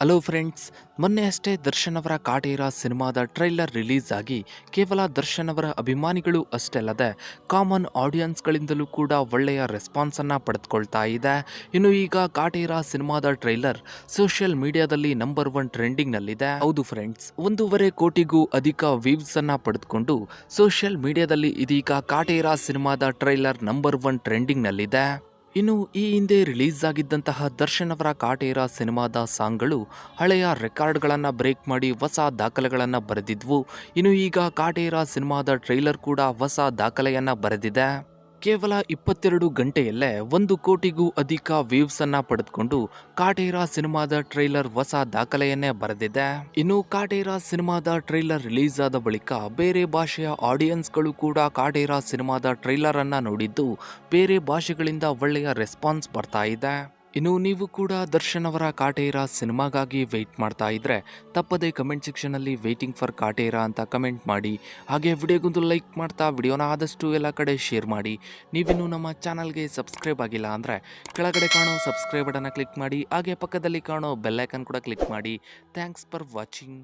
Hello friends, ಮೊನ್ನೆ ಅಷ್ಟೇ ದರ್ಶನ್ ಅವರ ಕಾಟೇರ ಸಿನಿಮಾದ ಟ್ರೈಲರ್ ರಿಲೀಸ್ ಆಗಿ ಕೇವಲ ದರ್ಶನ್ ಅವರ ಅಭಿಮಾನಿಗಳು ಅಷ್ಟೇ ಅಲ್ಲದೆ ಕಾಮನ್ ಆಡಿಯನ್ಸ್ಗಳಿಂದಲೂ ಕೂಡ ಒಳ್ಳೆಯ ರೆಸ್ಪಾನ್ಸನ್ನು ಪಡೆದುಕೊಳ್ತಾ ಇದೆ. ಇನ್ನು ಈಗ ಕಾಟೇರ ಸಿನಿಮಾದ ಟ್ರೈಲರ್ ಸೋಷಿಯಲ್ ಮೀಡಿಯಾದಲ್ಲಿ ನಂಬರ್ 1 ಟ್ರೆಂಡಿಂಗ್ನಲ್ಲಿದೆ. ಹೌದು ಫ್ರೆಂಡ್ಸ್, 1.5 ಕೋಟಿಗೂ ಅಧಿಕ ವ್ಯೂವ್ಸ್ ಅನ್ನ ಪಡೆದುಕೊಂಡು ಸೋಷಿಯಲ್ ಮೀಡಿಯಾದಲ್ಲಿ ಇದೀಗ ಕಾಟೇರ ಸಿನಿಮಾದ ಟ್ರೈಲರ್ ನಂಬರ್ 1 ಟ್ರೆಂಡಿಂಗ್ನಲ್ಲಿದೆ. ಇನ್ನು ಈ ಹಿಂದೆ ರಿಲೀಸ್ ಆಗಿದ್ದಂತಹ ದರ್ಶನ್ ಅವರ ಕಾಟೇರ ಸಿನಿಮಾದ ಸಾಂಗ್ಗಳು ಹಳೆಯ ರೆಕಾರ್ಡ್ಗಳನ್ನು ಬ್ರೇಕ್ ಮಾಡಿ ಹೊಸ ದಾಖಲೆಗಳನ್ನು ಬರೆದಿದ್ವು. ಇನ್ನು ಈಗ ಕಾಟೇರ ಸಿನಿಮಾದ ಟ್ರೈಲರ್ ಕೂಡ ಹೊಸ ದಾಖಲೆಯನ್ನು ಬರೆದಿದೆ. ಕೇವಲ 22 ಗಂಟೆಯಲ್ಲೇ 1 ಕೋಟಿಗೂ ಅಧಿಕ ವ್ಯೂವ್ಸ್ ಅನ್ನ ಪಡೆದುಕೊಂಡು ಕಾಟೇರ ಸಿನಿಮಾದ ಟ್ರೈಲರ್ ಹೊಸ ದಾಖಲೆಯನ್ನೇ ಬರೆದಿದೆ. ಇನ್ನು ಕಾಟೇರ ಸಿನಿಮಾದ ಟ್ರೈಲರ್ ರಿಲೀಸ್ ಆದ ಬಳಿಕ ಬೇರೆ ಭಾಷೆಯ ಆಡಿಯನ್ಸ್ಗಳು ಕೂಡ ಕಾಟೇರ ಸಿನಿಮಾದ ಟ್ರೈಲರ್ ಅನ್ನ ನೋಡಿದ್ದು ಬೇರೆ ಭಾಷೆಗಳಿಂದ ಒಳ್ಳೆಯ ರೆಸ್ಪಾನ್ಸ್ ಬರ್ತಾ ಇದೆ. ಇನ್ನು ನೀವು ಕೂಡ ದರ್ಶನ್ ಅವರ ಕಾಟೇರ ಸಿನಿಮಾಗಾಗಿ ವೆಯ್ಟ್ ಮಾಡ್ತಾ ಇದ್ರೆ ತಪ್ಪದೇ ಕಮೆಂಟ್ ಸೆಕ್ಷನಲ್ಲಿ ವೇಟಿಂಗ್ ಫಾರ್ ಕಾಟೇರ ಅಂತ ಕಮೆಂಟ್ ಮಾಡಿ. ಹಾಗೆ ವಿಡಿಯೋಗೊಂದು ಲೈಕ್ ಮಾಡ್ತಾ ವಿಡಿಯೋನ ಆದಷ್ಟು ಎಲ್ಲ ಕಡೆ ಶೇರ್ ಮಾಡಿ. ನೀವಿನ್ನೂ ನಮ್ಮ ಚಾನಲ್ಗೆ ಸಬ್ಸ್ಕ್ರೈಬ್ ಆಗಿಲ್ಲ ಅಂದರೆ ಕೆಳಗಡೆ ಕಾಣೋ ಸಬ್ಸ್ಕ್ರೈಬ್ ಬಟನ್ನ ಕ್ಲಿಕ್ ಮಾಡಿ. ಹಾಗೆ ಪಕ್ಕದಲ್ಲಿ ಕಾಣೋ ಬೆಲ್ ಐಕನ್ ಕೂಡ ಕ್ಲಿಕ್ ಮಾಡಿ. Thanks for watching.